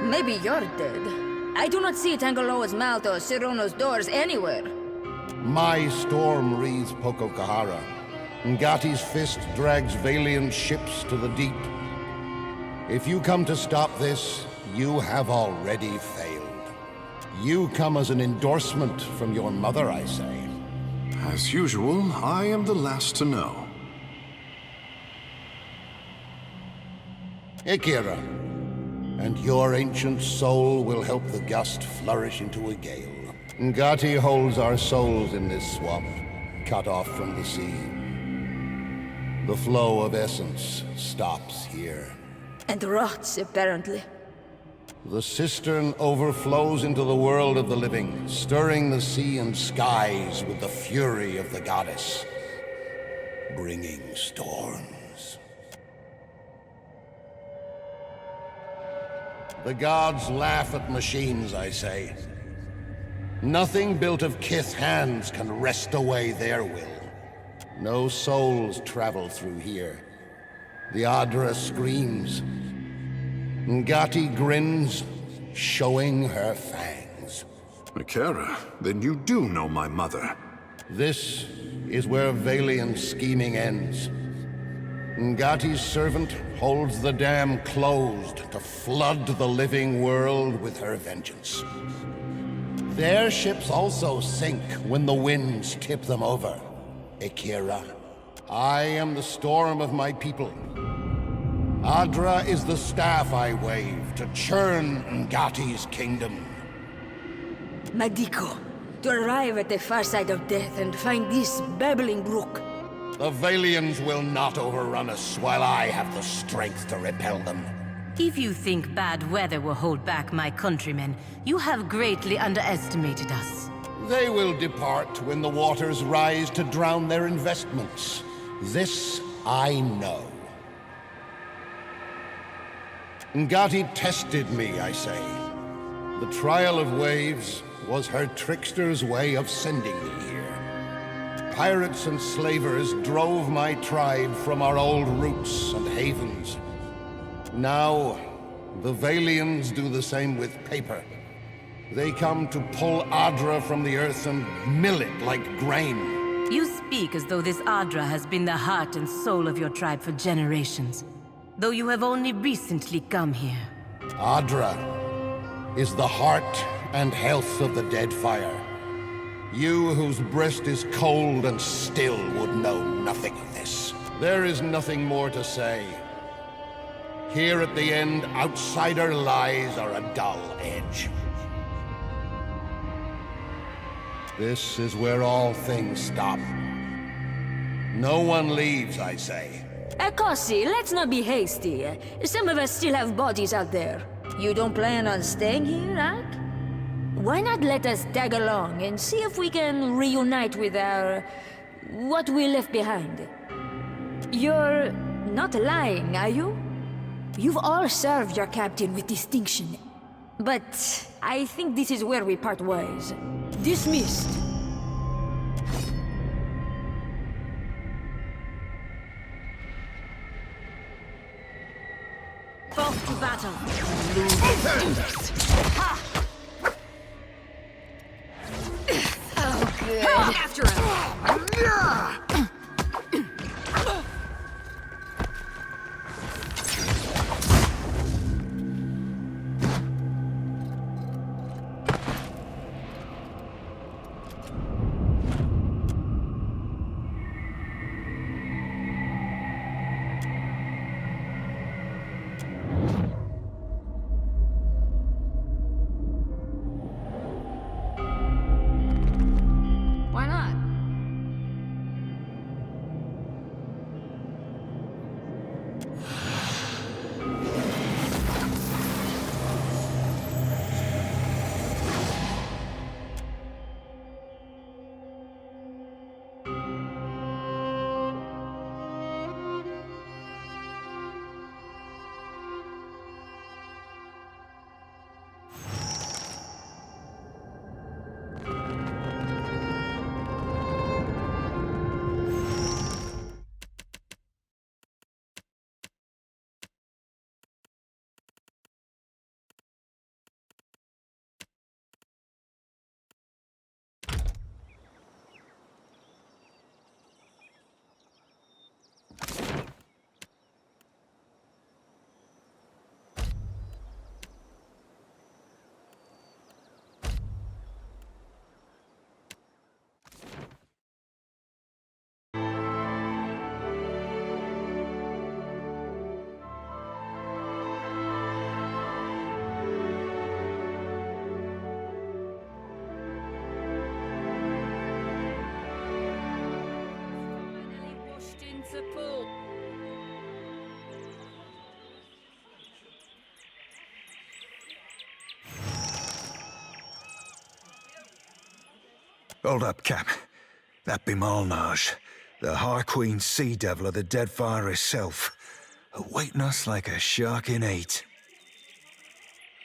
Maybe you're dead. I do not see Tangaloa's mouth or Sirono's doors anywhere. My storm wreathes Poko-Kahara. Ngati's fist drags Valiant ships to the deep. If you come to stop this, you have already failed. You come as an endorsement from your mother, I say. As usual, I am the last to know. Akira, and your ancient soul will help the gust flourish into a gale. Ngati holds our souls in this swamp, cut off from the sea. The flow of essence stops here. And rots, apparently. The cistern overflows into the world of the living, stirring the sea and skies with the fury of the goddess, bringing storms. The gods laugh at machines, I say. Nothing built of kith hands can wrest away their will. No souls travel through here. The Adra screams. Ngati grins, showing her fangs. Mikera, then you do know my mother. This is where Valian's scheming ends. Ngati's servant holds the dam closed to flood the living world with her vengeance. Their ships also sink when the winds tip them over. Akira, I am the storm of my people. Adra is the staff I wave to churn Ngati's kingdom. Madiko, to arrive at the far side of death and find this babbling brook. The Valians will not overrun us while I have the strength to repel them. If you think bad weather will hold back my countrymen, you have greatly underestimated us. They will depart when the waters rise to drown their investments. This I know. Ngati tested me, I say. The trial of waves was her trickster's way of sending me here. Pirates and slavers drove my tribe from our old roots and havens. Now, the Valians do the same with paper. They come to pull Adra from the earth and mill it like grain. You speak as though this Adra has been the heart and soul of your tribe for generations, though you have only recently come here. Adra is the heart and health of the Deadfire. You whose breast is cold and still would know nothing of this. There is nothing more to say. Here at the end, outsider lies are a dull edge. This is where all things stop. No one leaves, I say. Akossi, let's not be hasty. Some of us still have bodies out there. You don't plan on staying here, Ak? Why not let us tag along and see if we can reunite with what we left behind? You're not lying, are you? You've all served your captain with distinction. But I think this is where we part ways. Dismissed. Off to battle. Oh, good. After him. Why not? Hold up, Cap. That be Malnage, the High Queen Sea Devil of the Deadfire herself, awaiting us like a shark in hate.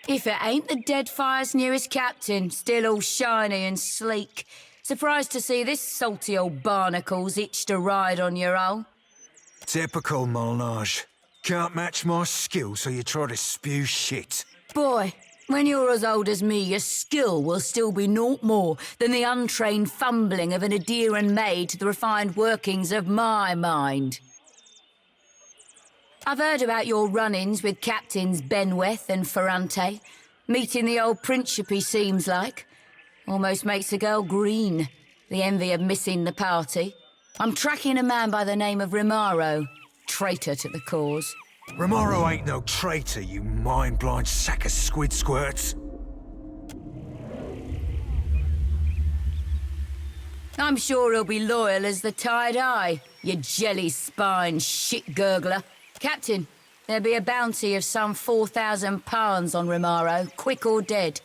If it ain't the Deadfire's nearest captain, still all shiny and sleek, Surprised to see this salty old barnacle's itched to ride on your hull? Typical Molnage. Can't match my skill, so you try to spew shit. Boy, when you're as old as me, your skill will still be naught more than the untrained fumbling of an Adeiran maid to the refined workings of my mind. I've heard about your run-ins with Captains Benweth and Ferrante. Meeting the old Principe seems like. Almost makes a girl green. The envy of missing the party. I'm tracking a man by the name of Rimaro. Traitor to the cause. Romaro ain't no traitor, you mind-blind sack of squid squirts. I'm sure he'll be loyal as the tide eye, you jelly-spined shit-gurgler. Captain, there'll be a bounty of some 4,000 pounds on Rimaro, quick or dead.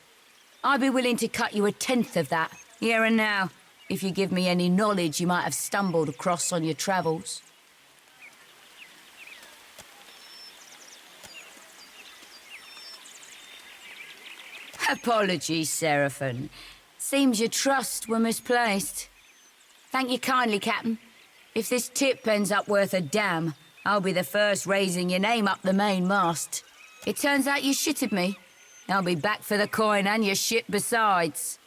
I'd be willing to cut you 1/10 of that, here and now, if you give me any knowledge you might have stumbled across on your travels. Apologies, Seraphim. Seems your trust were misplaced. Thank you kindly, Captain. If this tip ends up worth a damn, I'll be the first raising your name up the main mast. It turns out you shitted me. I'll be back for the coin and your shit besides.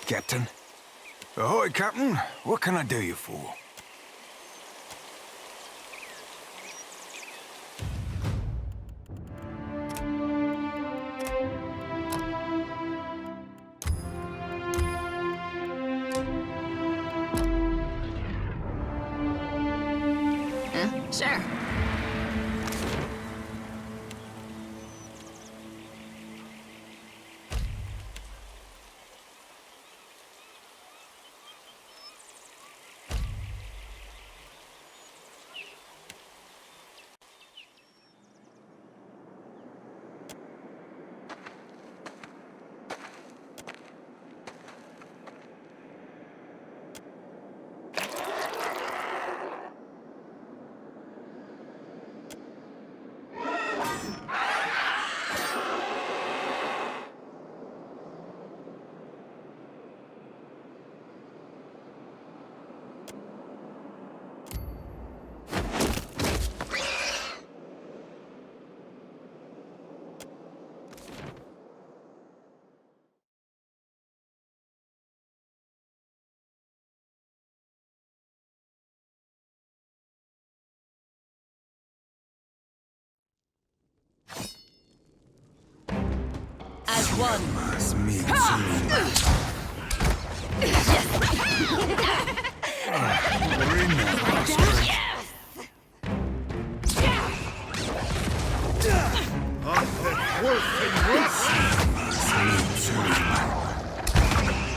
Captain. Ahoy, Captain. What can I do you for? Sure. As one. Me too. We're in there, bastard.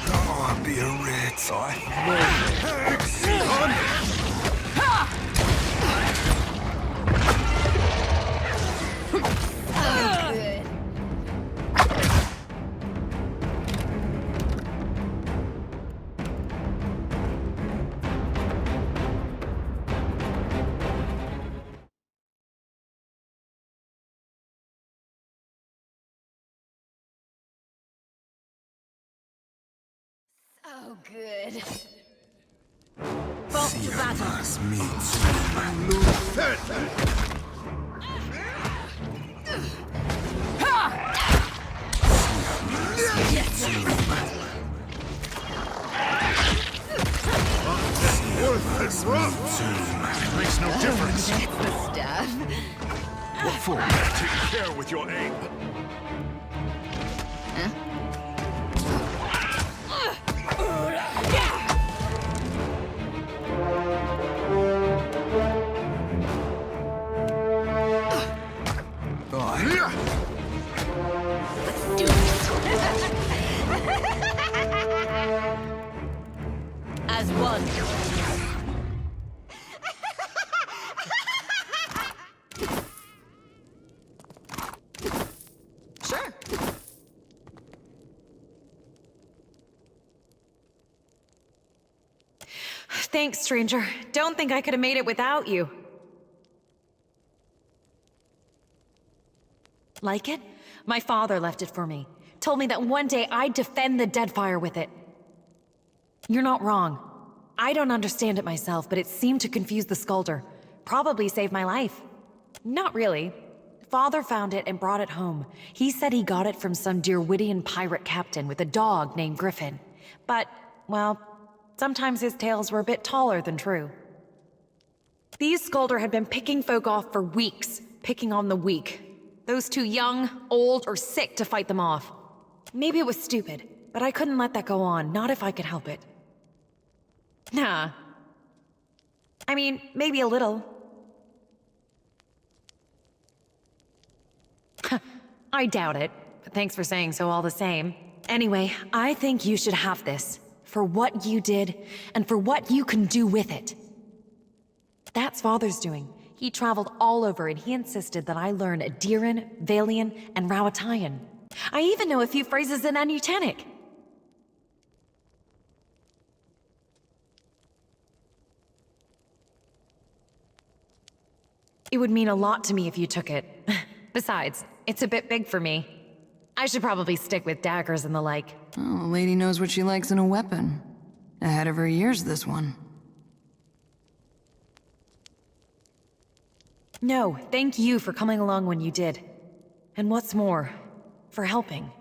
Oh, I'll be a rat, Oh, good. Bolt to battle. Me too. Worthless rough. Makes no difference. That's the stuff. What for? Take care with your aim. As one. Sure. Thanks, stranger. Don't think I could have made it without you. Like it? My father left it for me. Told me that one day I'd defend the Deadfire with it. You're not wrong. I don't understand it myself, but it seemed to confuse the Skulder. Probably saved my life. Not really. Father found it and brought it home. He said he got it from some Dirwittian pirate captain with a dog named Griffin. But, well, sometimes his tales were a bit taller than true. These Skulder had been picking folk off for weeks, picking on the weak. Those too young, old, or sick to fight them off. Maybe it was stupid, but I couldn't let that go on, not if I could help it. Nah. I mean, maybe a little. I doubt it, but thanks for saying so all the same. Anyway, I think you should have this. For what you did, and for what you can do with it. That's Father's doing. He traveled all over and he insisted that I learn Adiran, Valian, and Rawatayan. I even know a few phrases in Anutanic. It would mean a lot to me if you took it. Besides, it's a bit big for me. I should probably stick with daggers and the like. Oh, the lady knows what she likes in a weapon. Ahead of her years, this one. No, thank you for coming along when you did. And what's more, for helping.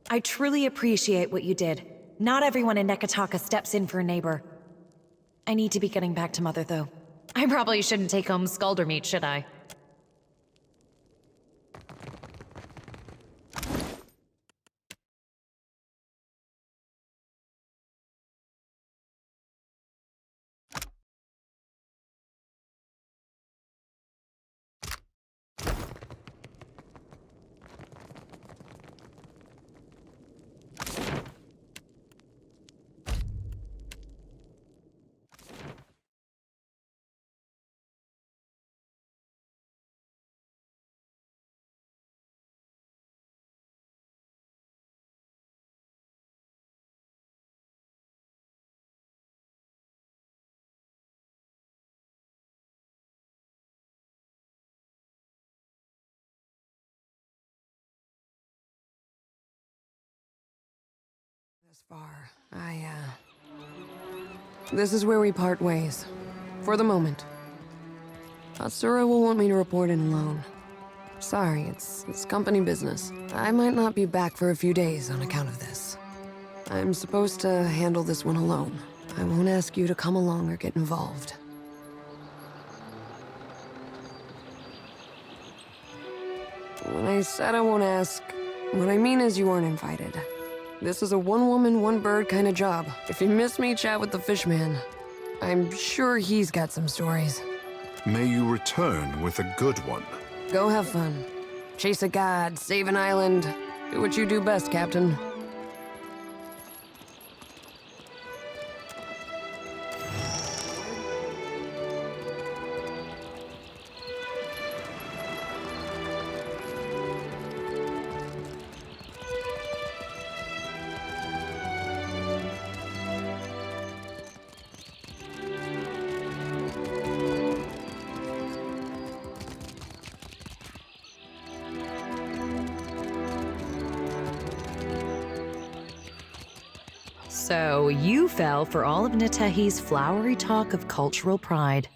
I truly appreciate what you did. Not everyone in Nekataka steps in for a neighbor. I need to be getting back to Mother, though. I probably shouldn't take home Skulder meat, should I? This far, This is where we part ways. For the moment. Atsura will want me to report in alone. Sorry, it's company business. I might not be back for a few days on account of this. I'm supposed to handle this one alone. I won't ask you to come along or get involved. When I said I won't ask, what I mean is you weren't invited. This is a one-woman, one-bird kind of job. If you miss me, chat with the fishman. I'm sure he's got some stories. May you return with a good one. Go have fun. Chase a god, save an island. Do what you do best, Captain. So, you fell for all of Natehi's flowery talk of cultural pride.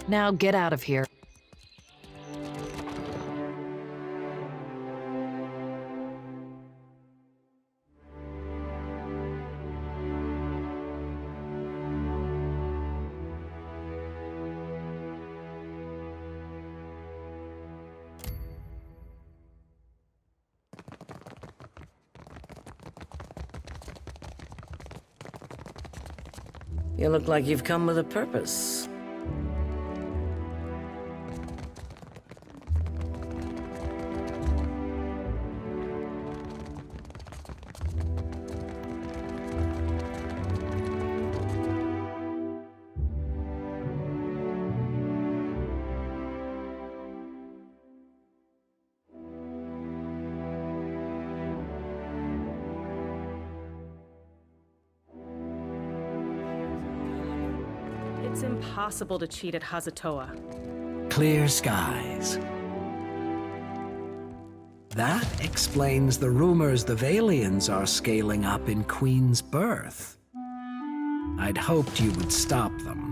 Now get out of here. You look like you've come with a purpose. It's impossible to cheat at Hazatoa. Clear skies. That explains the rumors the Valians are scaling up in Queen's Birth. I'd hoped you would stop them.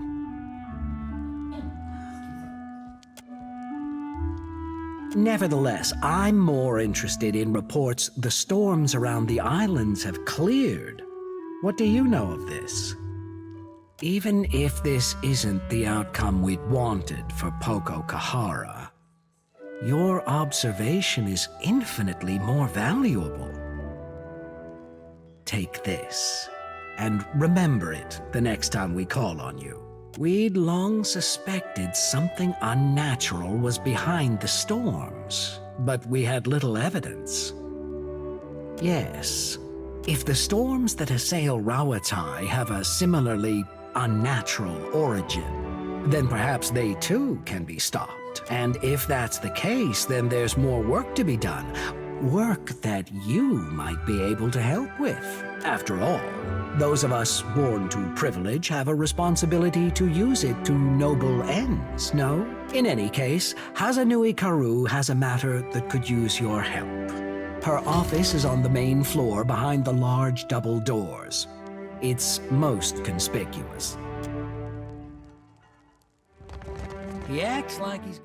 Nevertheless, I'm more interested in reports the storms around the islands have cleared. What do you know of this? Even if this isn't the outcome we'd wanted for Poko-Kahara, your observation is infinitely more valuable. Take this, and remember it the next time we call on you. We'd long suspected something unnatural was behind the storms, but we had little evidence. Yes, if the storms that assail Rawatai have a similarly unnatural origin, then perhaps they too can be stopped. And if that's the case, then there's more work to be done. Work that you might be able to help with. After all, those of us born to privilege have a responsibility to use it to noble ends, no? In any case, Hazanui Karu has a matter that could use your help. Her office is on the main floor behind the large double doors. It's most conspicuous. He acts like he's